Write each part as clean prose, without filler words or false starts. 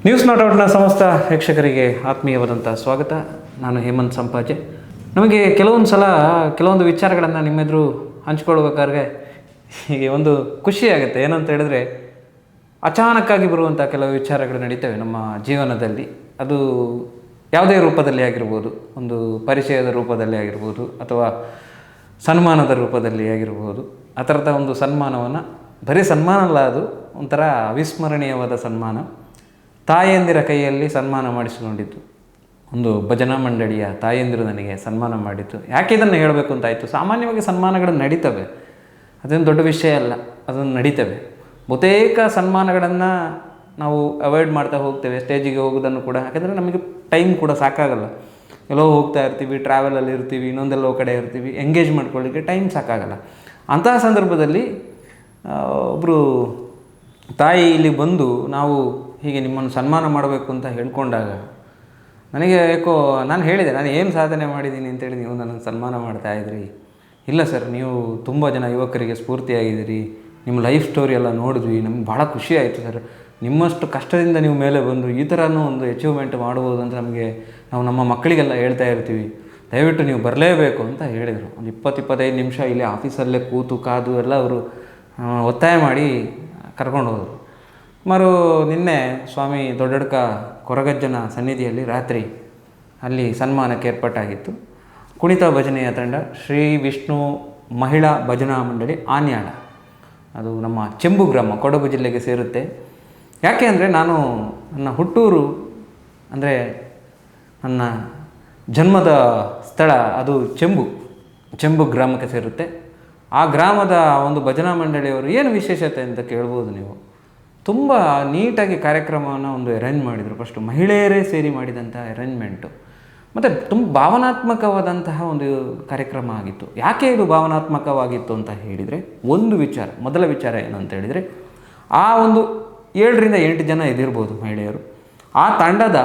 News not ಔಟ್ನ ಸಮಸ್ತ ಪ್ರೇಕ್ಷಕರಿಗೆ ಆತ್ಮೀಯವಾದಂಥ ಸ್ವಾಗತ. ನಾನು ಹೇಮಂತ್ ಸಂಪಾಜೆ. ನಮಗೆ ಕೆಲವೊಂದು ವಿಚಾರಗಳನ್ನು ನಿಮ್ಮೆದುರು ಹಂಚ್ಕೊಳ್ಬೇಕಾದ್ರೆ ಒಂದು ಖುಷಿಯಾಗುತ್ತೆ. ಏನಂತ ಹೇಳಿದ್ರೆ, ಅಚಾನಕ್ಕಾಗಿ ಬರುವಂಥ ಕೆಲವು ವಿಚಾರಗಳು ನಡೀತವೆ ನಮ್ಮ ಜೀವನದಲ್ಲಿ. ಅದು ಯಾವುದೇ ರೂಪದಲ್ಲಿ ಆಗಿರ್ಬೋದು, ಒಂದು ಪರಿಚಯದ ರೂಪದಲ್ಲಿ ಆಗಿರ್ಬೋದು, ಅಥವಾ ಸನ್ಮಾನದ ರೂಪದಲ್ಲಿ ಆಗಿರ್ಬೋದು. ಆ ಥರದ ಒಂದು ಸನ್ಮಾನವನ್ನು, ಬರೀ ಸನ್ಮಾನ ಅಲ್ಲ, ಅದು ಒಂಥರ ಅವಿಸ್ಮರಣೀಯವಾದ ಸನ್ಮಾನ. ತಾಯಂದಿರ ಕೈಯಲ್ಲಿ ಸನ್ಮಾನ ಮಾಡಿಸಿಕೊಂಡಿದ್ದು. ಒಂದು ಭಜನಾ ಮಂಡಳಿಯ ತಾಯಂದಿರು ನನಗೆ ಸನ್ಮಾನ ಮಾಡಿತ್ತು. ಯಾಕೆ ಇದನ್ನು ಹೇಳಬೇಕು ಅಂತಾಯಿತು, ಸಾಮಾನ್ಯವಾಗಿ ಸನ್ಮಾನಗಳು ನಡೀತವೆ, ಅದೇನು ದೊಡ್ಡ ವಿಷಯ ಅಲ್ಲ, ಅದನ್ನು ನಡೀತವೆ. ಬಹುತೇಕ ಸನ್ಮಾನಗಳನ್ನು ನಾವು ಅವಾಯ್ಡ್ ಮಾಡ್ತಾ ಹೋಗ್ತೇವೆ, ಸ್ಟೇಜಿಗೆ ಹೋಗೋದನ್ನು ಕೂಡ. ಯಾಕೆಂದರೆ ನಮಗೆ ಟೈಮ್ ಕೂಡ ಸಾಕಾಗಲ್ಲ. ಎಲ್ಲೋ ಹೋಗ್ತಾ ಇರ್ತೀವಿ, ಟ್ರಾವೆಲಲ್ಲಿ ಇರ್ತೀವಿ, ಇನ್ನೊಂದೆಲ್ಲೋ ಕಡೆ ಇರ್ತೀವಿ, ಎಂಗೇಜ್ ಮಾಡ್ಕೊಳ್ಳಿಕ್ಕೆ ಟೈಮ್ ಸಾಕಾಗಲ್ಲ. ಅಂತಹ ಸಂದರ್ಭದಲ್ಲಿ ಒಬ್ಬರು ತಾಯಿ ಇಲ್ಲಿ ಬಂದು ನಾವು ಹೀಗೆ ನಿಮ್ಮನ್ನು ಸನ್ಮಾನ ಮಾಡಬೇಕು ಅಂತ ಹೇಳ್ಕೊಂಡಾಗ ನನಗೆ ಯಾಕೋ, ನಾನು ಹೇಳಿದೆ, ನಾನು ಏನು ಸಾಧನೆ ಮಾಡಿದ್ದೀನಿ ಅಂತೇಳಿ ನೀವು ನನ್ನನ್ನು ಸನ್ಮಾನ ಮಾಡ್ತಾಯಿದ್ರಿ. ಇಲ್ಲ ಸರ್, ನೀವು ತುಂಬ ಜನ ಯುವಕರಿಗೆ ಸ್ಫೂರ್ತಿಯಾಗಿದ್ದೀರಿ, ನಿಮ್ಮ ಲೈಫ್ ಸ್ಟೋರಿ ಎಲ್ಲ ನೋಡಿದ್ವಿ, ನಮ್ಗೆ ಭಾಳ ಖುಷಿ ಆಯಿತು ಸರ್. ನಿಮ್ಮಷ್ಟು ಕಷ್ಟದಿಂದ ನೀವು ಮೇಲೆ ಬಂದು ಈ ಥರನೂ ಒಂದು ಅಚೀವ್ಮೆಂಟ್ ಮಾಡ್ಬೋದು ಅಂತ ನಾವು ನಮ್ಮ ಮಕ್ಕಳಿಗೆಲ್ಲ ಹೇಳ್ತಾ ಇರ್ತೀವಿ. ದಯವಿಟ್ಟು ನೀವು ಬರಲೇಬೇಕು ಅಂತ ಹೇಳಿದರು. ಒಂದು 20-25 ನಿಮಿಷ ಇಲ್ಲಿ ಆಫೀಸಲ್ಲೇ ಕೂತು ಕಾದು ಎಲ್ಲ ಅವರು ಒತ್ತಾಯ ಮಾಡಿ ಕರ್ಕೊಂಡು ಹೋದರು. ನಿನ್ನೆ ಸ್ವಾಮಿ ದೊಡ್ಡಡ್ಕ ಕೊರಗಜ್ಜನ ಸನ್ನಿಧಿಯಲ್ಲಿ ರಾತ್ರಿ ಅಲ್ಲಿ ಸನ್ಮಾನಕ್ಕೆ ಏರ್ಪಾಟಾಗಿತ್ತು. ಕುಣಿತ ಭಜನೆಯ ತಂಡ ಶ್ರೀ ವಿಷ್ಣು ಮಹಿಳಾ ಭಜನಾ ಮಂಡಳಿ ಆನ್ಯಾಳ, ಅದು ನಮ್ಮ ಚೆಂಬು ಗ್ರಾಮ, ಕೊಡಗು ಜಿಲ್ಲೆಗೆ ಸೇರುತ್ತೆ. ಯಾಕೆ ಅಂದರೆ, ನಾನು ನನ್ನ ಹುಟ್ಟೂರು ಅಂದರೆ ನನ್ನ ಜನ್ಮದ ಸ್ಥಳ ಅದು ಚೆಂಬು ಗ್ರಾಮಕ್ಕೆ ಸೇರುತ್ತೆ. ಆ ಗ್ರಾಮದ ಒಂದು ಭಜನಾ ಮಂಡಳಿಯವರು ಏನು ವಿಶೇಷತೆ ಅಂತ ಕೇಳ್ಬೋದು ನೀವು. ತುಂಬ ನೀಟಾಗಿ ಕಾರ್ಯಕ್ರಮವನ್ನು ಒಂದು ಅರೇಂಜ್ ಮಾಡಿದರು. ಫಸ್ಟು ಮಹಿಳೆಯರೇ ಸೇರಿ ಮಾಡಿದಂಥ ಅರೇಂಜ್ಮೆಂಟು, ಮತ್ತು ತುಂಬ ಭಾವನಾತ್ಮಕವಾದಂತಹ ಒಂದು ಕಾರ್ಯಕ್ರಮ ಆಗಿತ್ತು. ಯಾಕೆ ಇದು ಭಾವನಾತ್ಮಕವಾಗಿತ್ತು ಅಂತ ಹೇಳಿದರೆ, ಮೊದಲ ವಿಚಾರ ಏನು ಅಂತ ಹೇಳಿದರೆ, ಆ ಒಂದು 7-8 ಜನ ಇದಿರ್ಬೋದು ಮಹಿಳೆಯರು. ಆ ತಂಡದ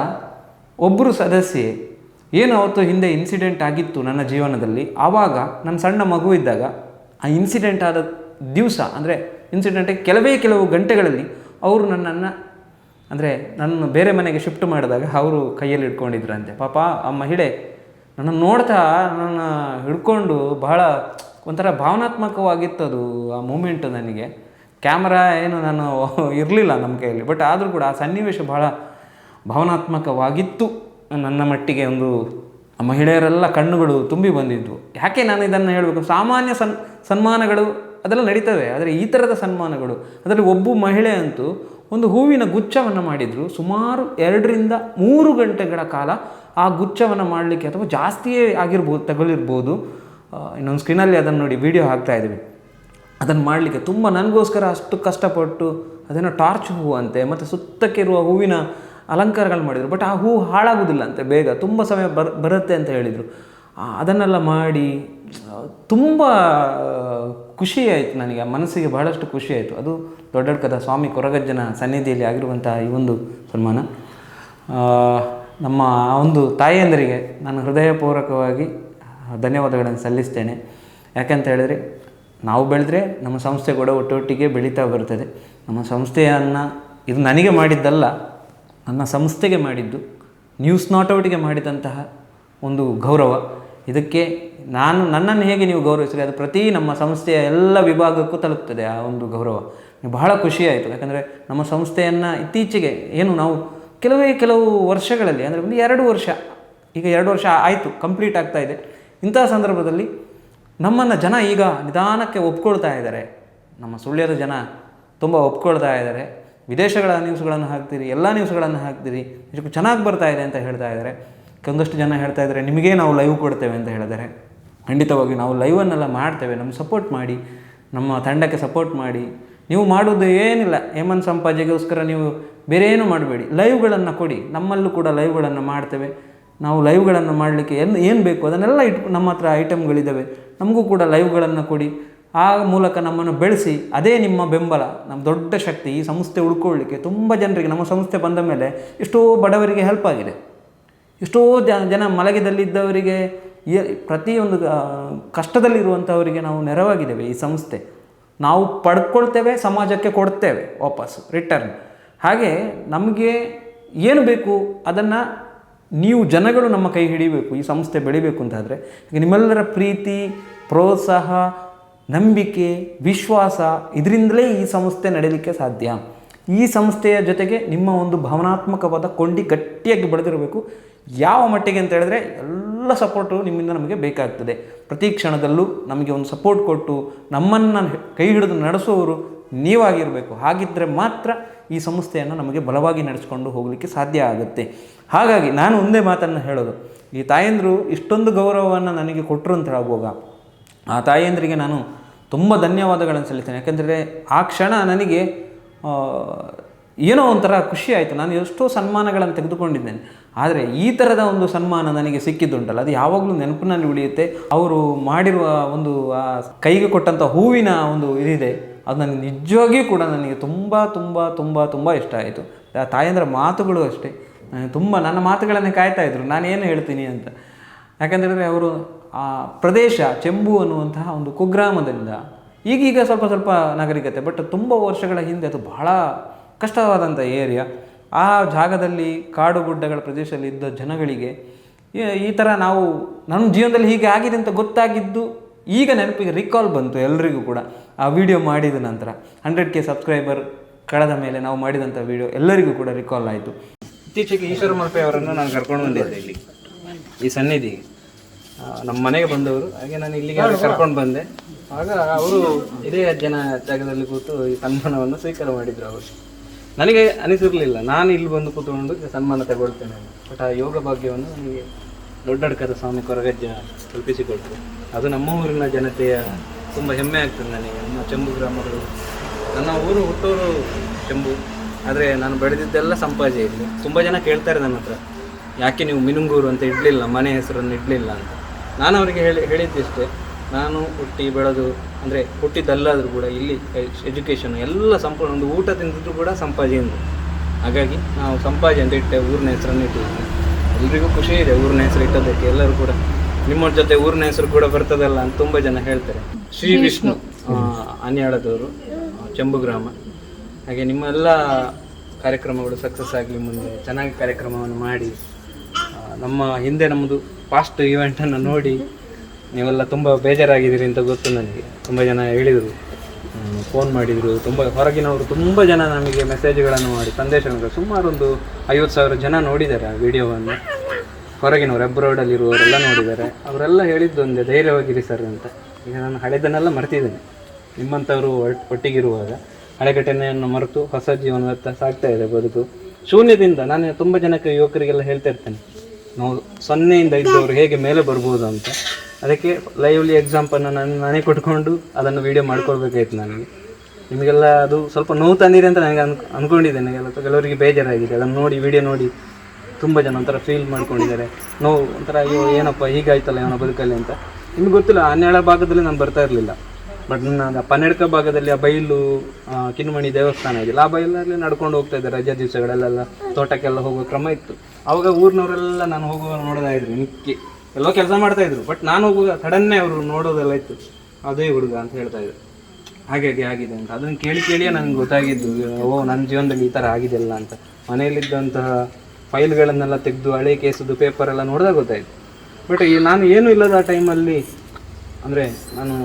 ಒಬ್ಬರು ಸದಸ್ಯೆ ಏನು ಅವತ್ತು ಹಿಂದೆ ಇನ್ಸಿಡೆಂಟ್ ಆಗಿತ್ತು ನನ್ನ ಜೀವನದಲ್ಲಿ. ಆವಾಗ ನನ್ನ ಸಣ್ಣ ಮಗು ಇದ್ದಾಗ ಆ ಇನ್ಸಿಡೆಂಟ್ ಆದ ದಿವಸ, ಅಂದರೆ ಇನ್ಸಿಡೆಂಟಿಗೆ ಕೆಲವು ಗಂಟೆಗಳಲ್ಲಿ ಅವರು ನನ್ನ ಬೇರೆ ಮನೆಗೆ ಶಿಫ್ಟ್ ಮಾಡಿದಾಗ ಅವರು ಕೈಯಲ್ಲಿ ಹಿಡ್ಕೊಂಡಿದ್ರಂತೆ. ಪಾಪ ಆ ಮಹಿಳೆ ನನ್ನನ್ನು ನೋಡ್ತಾ ನನ್ನ ಹಿಡ್ಕೊಂಡು ಬಹಳ ಒಂಥರ ಭಾವನಾತ್ಮಕವಾಗಿತ್ತದು ಆ ಮೂಮೆಂಟು. ನನಗೆ ಕ್ಯಾಮ್ರಾ ಏನು ನಾನು ಇರಲಿಲ್ಲ ನಮ್ಮ ಕೈಯಲ್ಲಿ, ಬಟ್ ಆದರೂ ಕೂಡ ಆ ಸನ್ನಿವೇಶ ಬಹಳ ಭಾವನಾತ್ಮಕವಾಗಿತ್ತು. ನನ್ನ ಮಟ್ಟಿಗೆ ಒಂದು ಮಹಿಳೆಯರೆಲ್ಲ ಕಣ್ಣುಗಳು ತುಂಬಿ ಬಂದಿದ್ವು. ಯಾಕೆ ನಾನು ಇದನ್ನು ಹೇಳಬೇಕು, ಸಾಮಾನ್ಯ ಸನ್ಮಾನಗಳು ಅದೆಲ್ಲ ನಡೀತವೆ, ಆದರೆ ಈ ಥರದ ಸನ್ಮಾನಗಳು, ಅದರಲ್ಲಿ ಒಬ್ಬ ಮಹಿಳೆ ಅಂತೂ ಒಂದು ಹೂವಿನ ಗುಚ್ಛವನ್ನು ಮಾಡಿದರು. ಸುಮಾರು 2-3 ಗಂಟೆಗಳ ಕಾಲ ಆ ಗುಚ್ಛವನ್ನು ಮಾಡಲಿಕ್ಕೆ, ಅಥವಾ ಜಾಸ್ತಿಯೇ ತಗೊಳ್ಳಿರ್ಬೋದು. ಇನ್ನೊಂದು ಸ್ಕ್ರೀನಲ್ಲಿ ಅದನ್ನು ನೋಡಿ ವಿಡಿಯೋ ಹಾಕ್ತಾಯಿದ್ವಿ. ಅದನ್ನು ಮಾಡಲಿಕ್ಕೆ ತುಂಬ ನನಗೋಸ್ಕರ ಅಷ್ಟು ಕಷ್ಟಪಟ್ಟು ಅದನ್ನು ಟಾರ್ಚ್ ಹೂವು ಅಂತೆ, ಮತ್ತು ಸುತ್ತಕ್ಕಿರುವ ಹೂವಿನ ಅಲಂಕಾರಗಳು ಮಾಡಿದರು. ಬಟ್ ಆ ಹೂವು ಹಾಳಾಗೋದಿಲ್ಲ ಅಂತೆ, ಬೇಗ ತುಂಬ ಸಮಯ ಬರುತ್ತೆ ಅಂತ ಹೇಳಿದರು. ಅದನ್ನೆಲ್ಲ ಮಾಡಿ ತುಂಬ ಖುಷಿ ಆಯಿತು ನನಗೆ, ಮನಸ್ಸಿಗೆ ಬಹಳಷ್ಟು ಖುಷಿ ಆಯಿತು. ಅದು ದೊಡ್ಡಡ್ಕದ ಸ್ವಾಮಿ ಕೊರಗಜ್ಜನ ಸನ್ನಿಧಿಯಲ್ಲಿ ಆಗಿರುವಂಥ ಈ ಒಂದು ಸನ್ಮಾನ. ನಮ್ಮ ಒಂದು ತಾಯಿಯಂದರಿಗೆ ನಾನು ಹೃದಯಪೂರ್ವಕವಾಗಿ ಧನ್ಯವಾದಗಳನ್ನು ಸಲ್ಲಿಸ್ತೇನೆ. ಯಾಕೆಂತ ಹೇಳಿದರೆ, ನಾವು ಬೆಳೆದ್ರೆ ನಮ್ಮ ಸಂಸ್ಥೆ ಕೂಡ ಒಟ್ಟೊಟ್ಟಿಗೆ ಬೆಳೀತಾ ಬರ್ತದೆ. ನಮ್ಮ ಸಂಸ್ಥೆಯನ್ನು ಇದು ನನಗೆ ಮಾಡಿದ್ದಲ್ಲ, ನನ್ನ ಸಂಸ್ಥೆಗೆ ಮಾಡಿದ್ದು, ನ್ಯೂಸ್ ನಾಟ್ ಔಟ್ಗೆ ಮಾಡಿದಂತಹ ಒಂದು ಗೌರವ. ಇದಕ್ಕೆ ನನ್ನನ್ನು ಹೇಗೆ ನೀವು ಗೌರವಿಸಿರಿ, ಅದು ಪ್ರತಿ ನಮ್ಮ ಸಂಸ್ಥೆಯ ಎಲ್ಲ ವಿಭಾಗಕ್ಕೂ ತಲುಪ್ತದೆ ಆ ಒಂದು ಗೌರವ. ಬಹಳ ಖುಷಿಯಾಯಿತು. ಯಾಕಂದರೆ ನಮ್ಮ ಸಂಸ್ಥೆಯನ್ನು ಇತ್ತೀಚೆಗೆ ನಾವು ಕೆಲವು ವರ್ಷಗಳಲ್ಲಿ, ಅಂದರೆ ಒಂದು 2 ವರ್ಷ, ಈಗ 2 ವರ್ಷ ಆಯಿತು, ಕಂಪ್ಲೀಟ್ ಆಗ್ತಾ ಇದೆ. ಇಂಥ ಸಂದರ್ಭದಲ್ಲಿ ನಮ್ಮನ್ನು ಜನ ಈಗ ನಿಧಾನಕ್ಕೆ ಒಪ್ಕೊಳ್ತಾ ಇದ್ದಾರೆ. ನಮ್ಮ ಸುಳ್ಯದ ಜನ ತುಂಬ ಒಪ್ಕೊಳ್ತಾ ಇದ್ದಾರೆ. ವಿದೇಶಗಳ ನ್ಯೂಸ್ಗಳನ್ನು ಹಾಕ್ತೀರಿ, ಎಲ್ಲ ನ್ಯೂಸ್ಗಳನ್ನು ಹಾಕ್ತೀರಿ, ನಿಜಕ್ಕೂ ಚೆನ್ನಾಗಿ ಬರ್ತಾ ಇದೆ ಅಂತ ಹೇಳ್ತಾ ಇದ್ದಾರೆ. ಒಂದಷ್ಟು ಜನ ಹೇಳ್ತಾ ಇದ್ದಾರೆ, ನಿಮಗೇ ನಾವು ಲೈವ್ ಕೊಡ್ತೇವೆ ಅಂತ ಹೇಳಿದ್ದಾರೆ. ಖಂಡಿತವಾಗಿ ನಾವು ಲೈವನ್ನೆಲ್ಲ ಮಾಡ್ತೇವೆ. ನಮ್ಗೆ ಸಪೋರ್ಟ್ ಮಾಡಿ, ನಮ್ಮ ತಂಡಕ್ಕೆ ಸಪೋರ್ಟ್ ಮಾಡಿ. ನೀವು ಮಾಡೋದು ಏನಿಲ್ಲ, ಹೇಮಂತ್ ಸಂಪಾಜೆಗೋಸ್ಕರ ನೀವು ಬೇರೆ ಏನೂ ಮಾಡಬೇಡಿ, ಲೈವ್ಗಳನ್ನು ಕೊಡಿ. ನಮ್ಮಲ್ಲೂ ಕೂಡ ಲೈವ್ಗಳನ್ನು ಮಾಡ್ತೇವೆ. ನಾವು ಲೈವ್ಗಳನ್ನು ಮಾಡಲಿಕ್ಕೆ ಏನು ಬೇಕು ಅದನ್ನೆಲ್ಲ ನಮ್ಮ ಹತ್ರ ಐಟಮ್ಗಳಿದ್ದಾವೆ. ನಮಗೂ ಕೂಡ ಲೈವ್ಗಳನ್ನು ಕೊಡಿ. ಆ ಮೂಲಕ ನಮ್ಮನ್ನು ಬೆಳೆಸಿ. ಅದೇ ನಿಮ್ಮ ಬೆಂಬಲ, ನಮ್ಮ ದೊಡ್ಡ ಶಕ್ತಿ. ಈ ಸಂಸ್ಥೆ ಉಳ್ಕೊಳ್ಳಿಕ್ಕೆ ತುಂಬ ಜನರಿಗೆ, ನಮ್ಮ ಸಂಸ್ಥೆ ಬಂದ ಮೇಲೆ ಎಷ್ಟೋ ಬಡವರಿಗೆ ಹೆಲ್ಪ್ ಆಗಿದೆ. ಎಷ್ಟೋ ಜನ ಮಲಗಿದಲ್ಲಿದ್ದವರಿಗೆ, ಪ್ರತಿಯೊಂದು ಕಷ್ಟದಲ್ಲಿರುವಂಥವರಿಗೆ ನಾವು ನೆರವಾಗಿದ್ದೇವೆ. ಈ ಸಂಸ್ಥೆ ನಾವು ಪಡ್ಕೊಳ್ತೇವೆ, ಸಮಾಜಕ್ಕೆ ಕೊಡ್ತೇವೆ ವಾಪಸ್ಸು ರಿಟರ್ನ್. ಹಾಗೆ ನಮಗೆ ಏನು ಬೇಕು ಅದನ್ನು ನೀವು ಜನಗಳು ನಮ್ಮ ಕೈ ಹಿಡಿಬೇಕು, ಈ ಸಂಸ್ಥೆ ಬೆಳಿಬೇಕು ಅಂತಾದರೆ ನಿಮ್ಮೆಲ್ಲರ ಪ್ರೀತಿ, ಪ್ರೋತ್ಸಾಹ, ನಂಬಿಕೆ, ವಿಶ್ವಾಸ ಇದರಿಂದಲೇ ಈ ಸಂಸ್ಥೆ ನಡೀಲಿಕ್ಕೆ ಸಾಧ್ಯ. ಈ ಸಂಸ್ಥೆಯ ಜೊತೆಗೆ ನಿಮ್ಮ ಒಂದು ಭಾವನಾತ್ಮಕವಾದ ಕೊಂಡಿ ಗಟ್ಟಿಯಾಗಿ ಬೆಳೆದಿರಬೇಕು. ಯಾವ ಮಟ್ಟಿಗೆ ಅಂತ ಹೇಳಿದ್ರೆ ಎಲ್ಲ ಸಪೋರ್ಟು ನಿಮ್ಮಿಂದ ನಮಗೆ ಬೇಕಾಗ್ತದೆ. ಪ್ರತಿ ಕ್ಷಣದಲ್ಲೂ ನಮಗೆ ಒಂದು ಸಪೋರ್ಟ್ ಕೊಟ್ಟು ನಮ್ಮನ್ನು ಕೈ ಹಿಡಿದು ನಡೆಸುವವರು ನೀವಾಗಿರಬೇಕು. ಹಾಗಿದ್ದರೆ ಮಾತ್ರ ಈ ಸಂಸ್ಥೆಯನ್ನು ನಮಗೆ ಬಲವಾಗಿ ನಡೆಸ್ಕೊಂಡು ಹೋಗಲಿಕ್ಕೆ ಸಾಧ್ಯ ಆಗುತ್ತೆ. ಹಾಗಾಗಿ ನಾನು ಒಂದೇ ಮಾತನ್ನು ಹೇಳೋದು, ಈ ತಾಯಂದಿರು ಇಷ್ಟೊಂದು ಗೌರವವನ್ನು ನನಗೆ ಕೊಟ್ಟರು ಅಂತ ಹೇಳುವಾಗ ಆ ತಾಯಂದ್ರಿಗೆ ನಾನು ತುಂಬ ಧನ್ಯವಾದಗಳನ್ನು ಸಲ್ಲಿಸ್ತೇನೆ. ಯಾಕೆಂದರೆ ಆ ಕ್ಷಣ ನನಗೆ ಏನೋ ಒಂಥರ ಖುಷಿ ಆಯಿತು. ನಾನು ಎಷ್ಟೋ ಸನ್ಮಾನಗಳನ್ನು ತೆಗೆದುಕೊಂಡಿದ್ದೇನೆ, ಆದರೆ ಈ ಥರದ ಒಂದು ಸನ್ಮಾನ ನನಗೆ ಸಿಕ್ಕಿದ್ದುಂಟಲ್ಲ, ಅದು ಯಾವಾಗಲೂ ನೆನಪಿನಲ್ಲಿ ಉಳಿಯುತ್ತೆ. ಅವರು ಮಾಡಿರುವ ಒಂದು ಕೈಗೆ ಕೊಟ್ಟಂಥ ಹೂವಿನ ಒಂದು ಇದಿದೆ, ಅದು ನನಗೆ ನಿಜವಾಗಿಯೂ ಕೂಡ ನನಗೆ ತುಂಬ ತುಂಬ ತುಂಬ ತುಂಬ ಇಷ್ಟ ಆಯಿತು. ತಾಯಂದಿರ ಮಾತುಗಳು ಅಷ್ಟೇ ತುಂಬ ನನ್ನ ಮಾತುಗಳನ್ನೇ ಕಾಯ್ತಾಯಿದ್ರು ನಾನು ಏನು ಹೇಳ್ತೀನಿ ಅಂತ. ಯಾಕಂತೇಳಿದ್ರೆ ಅವರು ಆ ಪ್ರದೇಶ ಚೆಂಬು ಅನ್ನುವಂತಹ ಒಂದು ಕುಗ್ರಾಮದಿಂದ ಈಗೀಗ ಸ್ವಲ್ಪ ಸ್ವಲ್ಪ ನಾಗರಿಕತೆ, ಬಟ್ ತುಂಬ ವರ್ಷಗಳ ಹಿಂದೆ ಅದು ಬಹಳ ಕಷ್ಟವಾದಂಥ ಏರಿಯಾ. ಆ ಜಾಗದಲ್ಲಿ ಕಾಡು ಗುಡ್ಡಗಳ ಪ್ರದೇಶದಲ್ಲಿ ಇದ್ದ ಜನಗಳಿಗೆ ಈ ಥರ ನಾವು ನಮ್ಮ ಜೀವನದಲ್ಲಿ ಹೀಗೆ ಆಗಿದೆ ಅಂತ ಗೊತ್ತಾಗಿದ್ದು ಈಗ ನೆನಪಿಗೆ ರಿಕಾಲ್ ಬಂತು ಎಲ್ರಿಗೂ ಕೂಡ. ಆ ವಿಡಿಯೋ ಮಾಡಿದ ನಂತರ 100K ಸಬ್ಸ್ಕ್ರೈಬರ್ ಕಳೆದ ಮೇಲೆ ನಾವು ಮಾಡಿದಂಥ ವಿಡಿಯೋ ಎಲ್ಲರಿಗೂ ಕೂಡ ರಿಕಾಲ್ ಆಯಿತು. ಇತ್ತೀಚೆಗೆ ಈಶ್ವರ ಮಲ್ಪೆ ಅವರನ್ನು ನಾನು ಕರ್ಕೊಂಡು ಬಂದಿದ್ದೆ ಇಲ್ಲಿ ಈ ಸನ್ನಿಧಿಗೆ. ನಮ್ಮ ಮನೆಗೆ ಬಂದವರು, ಹಾಗೆ ನಾನು ಇಲ್ಲಿಗೆ ಕರ್ಕೊಂಡು ಬಂದೆ. ಆಗ ಅವರು ಇದೇ ಜನ ಜಾಗದಲ್ಲಿ ಕೂತು ಈ ಸನ್ಮಾನವನ್ನು ಸ್ವೀಕಾರ ಮಾಡಿದರು. ಅವರು ನನಗೆ ಅನಿಸಿರಲಿಲ್ಲ ನಾನು ಇಲ್ಲಿ ಬಂದು ಕೂತ್ಕೊಂಡು ಸನ್ಮಾನ ತಗೊಳ್ತೇನೆ, ಬಟ್ ಆ ಯೋಗ ಭಾಗ್ಯವನ್ನು ನನಗೆ ದೊಡ್ಡಡ್ಕದ ಸ್ವಾಮಿ ಕೊರಗಜ್ಜ ಕಲ್ಪಿಸಿಕೊಟ್ಟರು. ಅದು ನಮ್ಮ ಊರಿನ ಜನತೆಯ ತುಂಬ ಹೆಮ್ಮೆ ಆಗ್ತದೆ ನನಗೆ. ನಮ್ಮ ಚೆಂಬು ಗ್ರಾಮಗಳು, ನನ್ನ ಊರು ಹುಟ್ಟೂರು ಚೆಂಬು, ಆದರೆ ನಾನು ಬೆಳೆದಿದ್ದೆಲ್ಲ ಸಂಪಾಜೆ ಇಲ್ಲಿ. ತುಂಬ ಜನ ಕೇಳ್ತಾರೆ ನನ್ನ ಹತ್ರ, ಯಾಕೆ ನೀವು ಮಿನುಂಗೂರು ಅಂತ ಇಡಲಿಲ್ಲ, ಮನೆ ಹೆಸರನ್ನು ಇಡಲಿಲ್ಲ ಅಂತ. ನಾನು ಅವರಿಗೆ ಹೇಳಿದ್ದಿಷ್ಟೇ, ನಾನು ಹುಟ್ಟಿ ಬೆಳೆದು ಅಂದರೆ ಹುಟ್ಟಿದ್ದಲ್ಲಾದರೂ ಕೂಡ ಇಲ್ಲಿ ಎಜುಕೇಷನ್ ಎಲ್ಲ ಸಂಪೂರ್ಣ ಒಂದು ಊಟ ತಿಂದಿದ್ರು ಕೂಡ ಸಂಪಾಜೆ ಎಂದು. ಹಾಗಾಗಿ ನಾವು ಸಂಪಾಜೆ ಅಂತ ಇಟ್ಟೆ, ಊರಿನ ಹೆಸರನ್ನು ಇಟ್ಟಿದ್ದೀವಿ. ಎಲ್ರಿಗೂ ಖುಷಿ ಇದೆ ಊರಿನ ಹೆಸರು ಇಟ್ಟೋದಕ್ಕೆ. ಎಲ್ಲರೂ ಕೂಡ ನಿಮ್ಮ ಜೊತೆ ಊರಿನ ಹೆಸರು ಕೂಡ ಬರ್ತದಲ್ಲ ಅಂತ ತುಂಬ ಜನ ಹೇಳ್ತಾರೆ. ಶ್ರೀ ವಿಷ್ಣು ಅನ್ಯಾಳದವರು, ಚೆಂಬು ಗ್ರಾಮ. ಹಾಗೆ ನಿಮ್ಮೆಲ್ಲ ಕಾರ್ಯಕ್ರಮಗಳು ಸಕ್ಸಸ್ ಆಗಲಿ, ಮುಂದೆ ಚೆನ್ನಾಗಿ ಕಾರ್ಯಕ್ರಮವನ್ನು ಮಾಡಿ. ನಮ್ಮ ಹಿಂದೆ ನಮ್ಮದು ಪಾಸ್ಟ್ ಈವೆಂಟನ್ನು ನೋಡಿ ನೀವೆಲ್ಲ ತುಂಬ ಬೇಜಾರಾಗಿದ್ದೀರಿ ಅಂತ ಗೊತ್ತು ನನಗೆ. ತುಂಬ ಜನ ಹೇಳಿದರು, ಫೋನ್ ಮಾಡಿದರು, ತುಂಬ ಹೊರಗಿನವರು ತುಂಬ ಜನ ನಮಗೆ ಮೆಸೇಜ್ಗಳನ್ನು ಮಾಡಿ ಸಂದೇಶಗಳು, ಸುಮಾರು ಒಂದು 50,000 ಜನ ನೋಡಿದ್ದಾರೆ ಆ ವಿಡಿಯೋವನ್ನು. ಹೊರಗಿನವರು ಅಬ್ರಾಡಲ್ಲಿರುವವರೆಲ್ಲ ನೋಡಿದ್ದಾರೆ. ಅವರೆಲ್ಲ ಹೇಳಿದ್ದು ಒಂದೇ, ಧೈರ್ಯವಾಗಿರಿ ಸರ್ ಅಂತ. ಈಗ ನಾನು ಹಳೆದನ್ನೆಲ್ಲ ಮರ್ತಿದ್ದೇನೆ. ನಿಮ್ಮಂಥವರು ಒಟ್ಟಿಗಿರುವಾಗ ಹಳೆ ಘಟನೆಯನ್ನು ಮರೆತು ಹೊಸ ಜೀವನದತ್ತ ಸಾಗ್ತಾ ಇದೆ ಬದುಕು. ಶೂನ್ಯದಿಂದ ನಾನು ತುಂಬ ಜನಕ್ಕೆ ಯುವಕರಿಗೆಲ್ಲ ಹೇಳ್ತಾ ಇರ್ತೇನೆ, ನಾವು 0ಇಂದ ಇದ್ದವರು ಹೇಗೆ ಮೇಲೆ ಬರ್ಬೋದು ಅಂತ. ಅದಕ್ಕೆ ಲೈವ್ಲಿ ಎಕ್ಸಾಂಪಲ್ನ ನಾನೇ ಕೊಟ್ಕೊಂಡು ಅದನ್ನು ವೀಡಿಯೋ ಮಾಡ್ಕೊಳ್ಬೇಕಾಯ್ತು ನನಗೆ. ನಿಮಗೆಲ್ಲ ಅದು ಸ್ವಲ್ಪ ನೋವು ತಂದಿದೆ ಅಂತ ನನಗೆ ಅಂದ್ಕೊಂಡಿದ್ದೇನೆ. ಕೆಲವರಿಗೆ ಬೇಜಾರಾಗಿದೆ ಅದನ್ನು ನೋಡಿ, ವಿಡಿಯೋ ನೋಡಿ ತುಂಬ ಜನ ಒಂಥರ ಫೀಲ್ ಮಾಡ್ಕೊಂಡಿದ್ದಾರೆ, ನೋವು ಒಂಥರ ಅಯ್ಯೋ ಏನಪ್ಪ ಹೀಗಾಯ್ತಲ್ಲ ಏನೋ ಬದುಕಲ್ಲಿ ಅಂತ. ನಿಮ್ಗೆ ಗೊತ್ತಿಲ್ಲ, 12 ಭಾಗದಲ್ಲಿ ನಾನು ಬರ್ತಾ ಇರಲಿಲ್ಲ, ಬಟ್ ನನ್ನ 12 ಭಾಗದಲ್ಲಿ ಆ ಬೈಲು ಕಿನ್ಮಣಿ ದೇವಸ್ಥಾನ ಇದೆಯಲ್ಲ, ಆ ಬೈಲಲ್ಲಿ ನಡ್ಕೊಂಡು ಹೋಗ್ತಾ ಇದ್ದಾರೆ ರಜಾ ದಿವಸಗಳಲ್ಲೆಲ್ಲ. ತೋಟಕ್ಕೆಲ್ಲ ಹೋಗೋ ಕ್ರಮ ಇತ್ತು. ಆವಾಗ ಊರಿನವರೆಲ್ಲ ನಾನು ಹೋಗುವ ನೋಡ್ತಾ ಇದ್ರು, ನಿಕ್ಕಿ ಎಲ್ಲೋ ಕೆಲಸ ಮಾಡ್ತಾಯಿದ್ರು, ಬಟ್ ನಾನು ಹೋಗುವಾಗ ಸಡನ್ನೇ ಅವರು ನೋಡೋದೆಲ್ಲ ಇತ್ತು, ಅದೇ ಹುಡುಗ ಅಂತ ಹೇಳ್ತಾ ಇದ್ರು. ಹಾಗಾಗಿ ಆಗಿದೆ ಅಂತ ಅದನ್ನು ಕೇಳಿಯೇ ನನಗೆ ಗೊತ್ತಾಗಿದ್ದು, ಓ ನನ್ನ ಜೀವನದಲ್ಲಿ ಈ ಥರ ಆಗಿದೆಯಲ್ಲ ಅಂತ. ಮನೆಯಲ್ಲಿದ್ದಂತಹ ಫೈಲ್ಗಳನ್ನೆಲ್ಲ ತೆಗೆದು ಹಳೆ ಕೇಸದು ಪೇಪರೆಲ್ಲ ನೋಡಿದಾಗ ಗೊತ್ತಾಯಿತು. ಬಟ್ ನಾನು ಏನೂ ಇಲ್ಲದ ಆ ಟೈಮಲ್ಲಿ, ಅಂದರೆ ನಾನು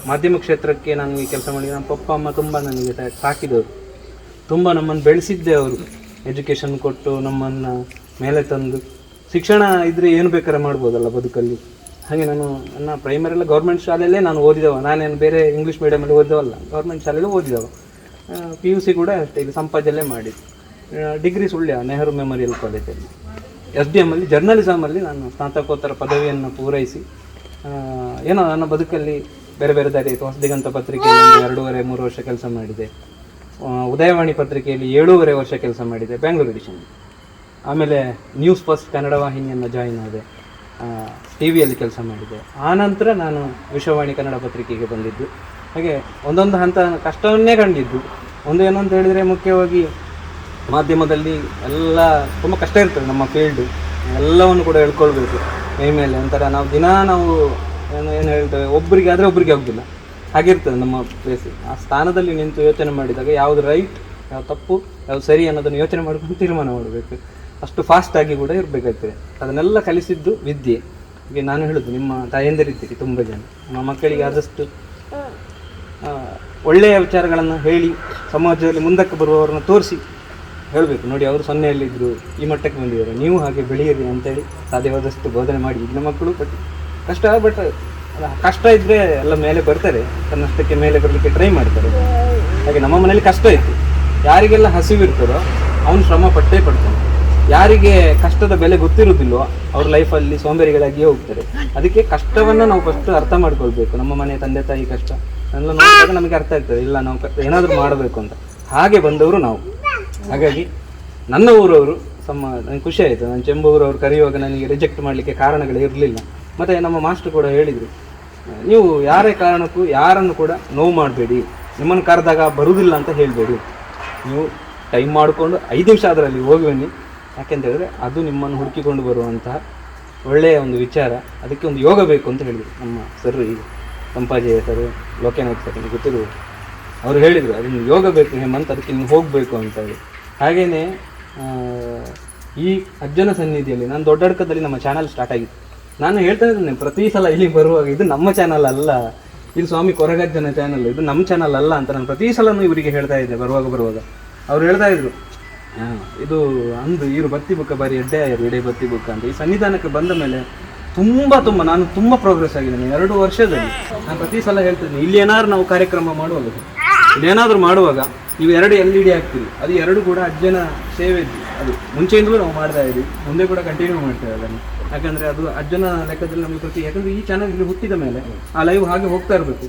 ಮಾಧ್ಯಮ ಕ್ಷೇತ್ರಕ್ಕೆ ನನಗೆ ಕೆಲಸ ಮಾಡಿ ನಮ್ಮ ಪಪ್ಪ ಅಮ್ಮ ತುಂಬ ನನಗೆ ಸಾಕಿದವರು, ತುಂಬ ನಮ್ಮನ್ನು ಬೆಳೆಸಿದ್ದೆ ಅವರು. ಎಜುಕೇಷನ್ ಕೊಟ್ಟು ನಮ್ಮನ್ನು ಮೇಲೆ ತಂದು, ಶಿಕ್ಷಣ ಇದ್ದರೆ ಏನು ಬೇಕಾದ್ರೆ ಮಾಡ್ಬೋದಲ್ಲ ಬದುಕಲ್ಲಿ. ಹಾಗೆ ನಾನು ನನ್ನ ಪ್ರೈಮರಿಯೆಲ್ಲ ಗೌರ್ಮೆಂಟ್ ಶಾಲೆಯಲ್ಲೇ ನಾನು ಓದಿದವ. ನಾನೇನು ಬೇರೆ ಇಂಗ್ಲೀಷ್ ಮೀಡಿಯಮಲ್ಲಿ ಓದಿದವಲ್ಲ, ಗೌರ್ಮೆಂಟ್ ಶಾಲೆಯಲ್ಲೂ ಓದಿದವ. PUC ಕೂಡ ಅಷ್ಟೇ ಇಲ್ಲಿ ಸಂಪಾಜಲ್ಲೇ ಮಾಡಿದ್ದು. ಡಿಗ್ರಿ ಸುಳ್ಯ ನೆಹರು ಮೆಮೋರಿಯಲ್ ಕಾಲೇಜಲ್ಲಿ SDMಲ್ಲಿ ಜರ್ನಲಿಸಮಲ್ಲಿ ನಾನು ಸ್ನಾತಕೋತ್ತರ ಪದವಿಯನ್ನು ಪೂರೈಸಿ ಏನೋ ನನ್ನ ಬದುಕಲ್ಲಿ ಬೇರೆ ಬೇರೆ ದಾರಿ ಆಯಿತು. ಹೊಸದಿಗಂತ ಪತ್ರಿಕೆಯಲ್ಲಿ 2.5-3 ವರ್ಷ ಕೆಲಸ ಮಾಡಿದೆ. ಉದಯವಾಣಿ ಪತ್ರಿಕೆಯಲ್ಲಿ 7.5 ವರ್ಷ ಕೆಲಸ ಮಾಡಿದೆ ಬ್ಯಾಂಗ್ಳೂರು ಎಡಿಷನ್. ಆಮೇಲೆ ನ್ಯೂಸ್ ಫಸ್ಟ್ ಕನ್ನಡ ವಾಹಿನಿಯನ್ನು ಜಾಯಿನ್ ಆದೆ, TV ಯಲ್ಲಿ ಕೆಲಸ ಮಾಡಿದೆ. ಆನಂತರ ನಾನು ವಿಶ್ವವಾಣಿ ಕನ್ನಡ ಪತ್ರಿಕೆಗೆ ಬಂದಿದ್ದು. ಹಾಗೆ ಒಂದೊಂದು ಹಂತ ಕಷ್ಟವನ್ನೇ ಕಂಡಿದ್ದು. ಒಂದು ಏನು ಅಂತ ಹೇಳಿದರೆ, ಮುಖ್ಯವಾಗಿ ಮಾಧ್ಯಮದಲ್ಲಿ ಎಲ್ಲ ತುಂಬ ಕಷ್ಟ ಇರ್ತದೆ. ನಮ್ಮ ಫೀಲ್ಡು ಎಲ್ಲವನ್ನು ಕೂಡ ಹೇಳ್ಕೊಳ್ಬೇಕು ಮೇಲೆ. ಒಂಥರ ನಾವು ನಾವು ಏನು ಹೇಳ್ತೇವೆ, ಒಬ್ಬರಿಗೆ ಆದರೆ ಒಬ್ಬರಿಗೆ ಆಗೋದಿಲ್ಲ, ಹಾಗಿರ್ತದೆ ನಮ್ಮ ಪ್ಲೇಸ್. ಆ ಸ್ಥಾನದಲ್ಲಿ ನಿಂತು ಯೋಚನೆ ಮಾಡಿದಾಗ ಯಾವುದು ರೈಟ್, ಯಾವ ತಪ್ಪು, ಯಾವ್ದು ಸರಿ ಅನ್ನೋದನ್ನು ಯೋಚನೆ ಮಾಡ್ಕೊಂಡು ತೀರ್ಮಾನ ಮಾಡಬೇಕು. ಅಷ್ಟು ಫಾಸ್ಟಾಗಿ ಕೂಡ ಇರಬೇಕಾಗ್ತದೆ. ಅದನ್ನೆಲ್ಲ ಕಲಿಸಿದ್ದು ವಿದ್ಯೆ. ಈಗ ನಾನು ಹೇಳೋದು, ನಿಮ್ಮ ತಾಯಂದಿರಿದ್ದೀರಿ ತುಂಬ ಜನ, ನಮ್ಮ ಮಕ್ಕಳಿಗೆ ಆದಷ್ಟು ಒಳ್ಳೆಯ ವಿಚಾರಗಳನ್ನು ಹೇಳಿ ಸಮಾಜದಲ್ಲಿ ಮುಂದಕ್ಕೆ ಬರುವವರನ್ನ ತೋರಿಸಿ ಹೇಳಬೇಕು. ನೋಡಿ, ಅವರು 0ಯಲ್ಲಿದ್ದರು, ಈ ಮಟ್ಟಕ್ಕೆ ಬಂದಿದ್ದಾರೆ, ನೀವು ಹಾಗೆ ಬೆಳೆಯಿರಿ ಅಂತೇಳಿ ಸಾಧ್ಯವಾದಷ್ಟು ಬೋಧನೆ ಮಾಡಿ. ಈಗಿನ ಮಕ್ಕಳು ಕಷ್ಟ, ಬಟ್ ಕಷ್ಟ ಇದ್ದರೆ ಎಲ್ಲ ಮೇಲೆ ಬರ್ತಾರೆ, ತನ್ನಷ್ಟಕ್ಕೆ ಮೇಲೆ ಬರಲಿಕ್ಕೆ ಟ್ರೈ ಮಾಡ್ತಾರೆ. ಹಾಗೆ ನಮ್ಮ ಮನೇಲಿ ಕಷ್ಟ ಇತ್ತು. ಯಾರಿಗೆಲ್ಲ ಹಸಿವಿರ್ತದೋ ಅವನು ಶ್ರಮ ಪಟ್ಟೇ ಪಡ್ತಾನೆ. ಯಾರಿಗೆ ಕಷ್ಟದ ಬೆಲೆ ಗೊತ್ತಿರೋದಿಲ್ವೋ ಅವ್ರ ಲೈಫಲ್ಲಿ ಸೋಂಬೇರಿಗಳಾಗಿಯೇ ಹೋಗ್ತಾರೆ. ಅದಕ್ಕೆ ಕಷ್ಟವನ್ನು ನಾವು ಫಸ್ಟ್ ಅರ್ಥ ಮಾಡ್ಕೊಳ್ಬೇಕು. ನಮ್ಮ ಮನೆ ತಂದೆ ತಾಯಿ ಕಷ್ಟ ಎಲ್ಲ ನೋಡಿದಾಗ ನಮಗೆ ಅರ್ಥ ಆಗ್ತದೆ, ಇಲ್ಲ ನಾವು ಏನಾದರೂ ಮಾಡಬೇಕು ಅಂತ. ಹಾಗೆ ಬಂದವರು ನಾವು. ಹಾಗಾಗಿ ನನ್ನ ಊರವರು ನನಗೆ ಖುಷಿ ಆಯಿತು. ನಾನು ಚೆಂಬೂರವ್ರು ಕರೆಯುವಾಗ ನನಗೆ ರಿಜೆಕ್ಟ್ ಮಾಡಲಿಕ್ಕೆ ಕಾರಣಗಳೇ ಇರಲಿಲ್ಲ. ಮತ್ತು ನಮ್ಮ ಮಾಸ್ಟರ್ ಕೂಡ ಹೇಳಿದರು, ನೀವು ಯಾರೇ ಕಾರಣಕ್ಕೂ ಯಾರನ್ನು ಕೂಡ ನೋವು ಮಾಡಬೇಡಿ, ನಿಮ್ಮನ್ನು ಕರೆದಾಗ ಬರುವುದಿಲ್ಲ ಅಂತ ಹೇಳಬೇಡಿ, ನೀವು ಟೈಮ್ ಮಾಡಿಕೊಂಡು 5 ನಿಮಿಷ ಅದರಲ್ಲಿ ಹೋಗಿ ಬನ್ನಿ. ಯಾಕೆಂತ ಹೇಳಿದ್ರೆ ಅದು ನಿಮ್ಮನ್ನು ಹುಡುಕಿಕೊಂಡು ಬರುವಂತಹ ಒಳ್ಳೆಯ ಒಂದು ವಿಚಾರ. ಅದಕ್ಕೆ ಒಂದು ಯೋಗ ಬೇಕು ಅಂತ ಹೇಳಿದರು ನಮ್ಮ ಸರ್. ಈಗ ಸಂಪಾಜಯ ಸರ್, ಲೋಕನಾಥ್ ಸರ್ ನಿಮಗೆ ಗೊತ್ತಿರುವ, ಅವರು ಹೇಳಿದರು ಅದನ್ನು ಯೋಗ ಬೇಕು ಹೇಮಂತ್, ಅದಕ್ಕೆ ನೀವು ಹೋಗಬೇಕು ಅಂತ ಹೇಳಿ. ಹಾಗೆಯೇ ಈ ಅಜ್ಜನ ಸನ್ನಿಧಿಯಲ್ಲಿ ನಾನು ದೊಡ್ಡಡ್ಕದಲ್ಲಿ ನಮ್ಮ ಚಾನಲ್ ಸ್ಟಾರ್ಟ್ ಆಗಿತ್ತು. ನಾನು ಹೇಳ್ತಾ ಇದ್ದೇನೆ ಪ್ರತಿ ಸಲ ಇಲ್ಲಿ ಬರುವಾಗ, ಇದು ನಮ್ಮ ಚಾನಲ್ ಅಲ್ಲ, ಇದು ಸ್ವಾಮಿ ಕೊರಗಜ್ಜನ ಚಾನಲ್, ಇದು ನಮ್ಮ ಚಾನಲ್ ಅಲ್ಲ ಅಂತ ನಾನು ಪ್ರತಿ ಸಲನೂ ಇವರಿಗೆ ಹೇಳ್ತಾ ಇದ್ದೆ. ಬರುವಾಗ ಅವ್ರು ಹೇಳ್ತಾ ಇದ್ರು, ಇದು ಅಂದು ಇವರು ಬತ್ತಿ ಬುಕ್ಕ ಬಾರಿ ಎಡ್ಡೆ ಆಯ್ತು, ಇಡೇ ಬತ್ತಿ ಬುಕ್ಕ ಅಂತ. ಈ ಸನ್ನಿಧಾನಕ್ಕೆ ಬಂದ ಮೇಲೆ ನಾನು ತುಂಬ ಪ್ರೋಗ್ರೆಸ್ ಆಗಿದ್ದೇನೆ 2 ವರ್ಷದಲ್ಲಿ. ನಾನು ಪ್ರತಿ ಸಲ ಹೇಳ್ತಿದ್ದೀನಿ, ಇಲ್ಲಿ ಏನಾದ್ರು ನಾವು ಕಾರ್ಯಕ್ರಮ ಮಾಡುವಾಗ, ಇಲ್ಲೇನಾದರೂ ಮಾಡುವಾಗ ನೀವು 2 LED ಹಾಕ್ತೀರಿ, ಅದು 2 ಕೂಡ ಅಜ್ಜನ ಸೇವೆ ಇದ್ದು, ಅದು ಮುಂಚೆಯಿಂದಲೂ ನಾವು ಮಾಡ್ತಾ ಇದ್ವಿ, ಮುಂದೆ ಕೂಡ ಕಂಟಿನ್ಯೂ ಮಾಡ್ತೇವೆ ಅದನ್ನು. ಯಾಕಂದರೆ ಅದು ಅಜ್ಜನ ಲೆಕ್ಕದಲ್ಲಿ ನಮಗೆ ಯಾಕಂದರೆ ಈ ಚಾನಲ್ ಇಲ್ಲಿ ಹುಟ್ಟಿದ ಮೇಲೆ ಆ ಲೈವ್ ಹಾಗೆ ಹೋಗ್ತಾ ಇರಬೇಕು.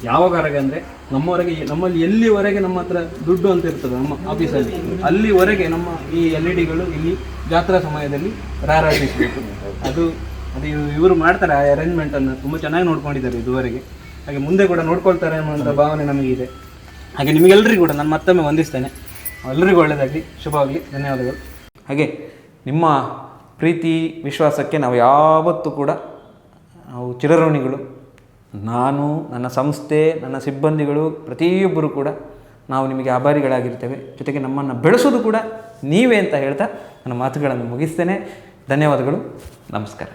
ಯಾವಾಗವರೆಗೆ ಅಂದರೆ ನಮ್ಮಲ್ಲಿ ಎಲ್ಲಿವರೆಗೆ ನಮ್ಮ ಹತ್ರ ದುಡ್ಡು ಅಂತ ಇರ್ತದೆ ನಮ್ಮ ಆಫೀಸಲ್ಲಿ, ಅಲ್ಲಿವರೆಗೆ ನಮ್ಮ ಈ LEDಗಳು ಇಲ್ಲಿ ಜಾತ್ರಾ ಸಮಯದಲ್ಲಿ ರಾರಾಜಿಸಬೇಕು. ಅದು ಇವರು ಮಾಡ್ತಾರೆ. ಆ ಅರೇಂಜ್ಮೆಂಟನ್ನು ತುಂಬ ಚೆನ್ನಾಗಿ ನೋಡ್ಕೊಂಡಿದ್ದಾರೆ ಇದುವರೆಗೆ. ಹಾಗೆ ಮುಂದೆ ಕೂಡ ನೋಡ್ಕೊಳ್ತಾರೆ ಅನ್ನೋಂಥ ಭಾವನೆ ನಮಗಿದೆ. ಹಾಗೆ ನಿಮಗೆಲ್ಲರಿಗೂ ಕೂಡ ನಾನು ಮತ್ತೊಮ್ಮೆ ವಂದಿಸ್ತೇನೆ. ಎಲ್ಲರಿಗೂ ಒಳ್ಳೆಯದಾಗಲಿ, ಶುಭವಾಗಲಿ, ಧನ್ಯವಾದಗಳು. ಹಾಗೆ ನಿಮ್ಮ ಪ್ರೀತಿ ವಿಶ್ವಾಸಕ್ಕೆ ನಾವು ಯಾವತ್ತೂ ಕೂಡ ನಾವು ಚಿರಋಣಿಗಳು. ನಾನು, ನನ್ನ ಸಂಸ್ಥೆ, ನನ್ನ ಸಿಬ್ಬಂದಿಗಳು, ಪ್ರತಿಯೊಬ್ಬರು ಕೂಡ ನಾವು ನಿಮಗೆ ಆಭಾರಿಗಳಾಗಿರ್ತೇವೆ. ಜೊತೆಗೆ ನಮ್ಮನ್ನು ಬೆಳೆಸೋದು ಕೂಡ ನೀವೇ ಅಂತ ಹೇಳ್ತಾ ನನ್ನ ಮಾತುಗಳನ್ನು ಮುಗಿಸ್ತೇನೆ. ಧನ್ಯವಾದಗಳು, ನಮಸ್ಕಾರ.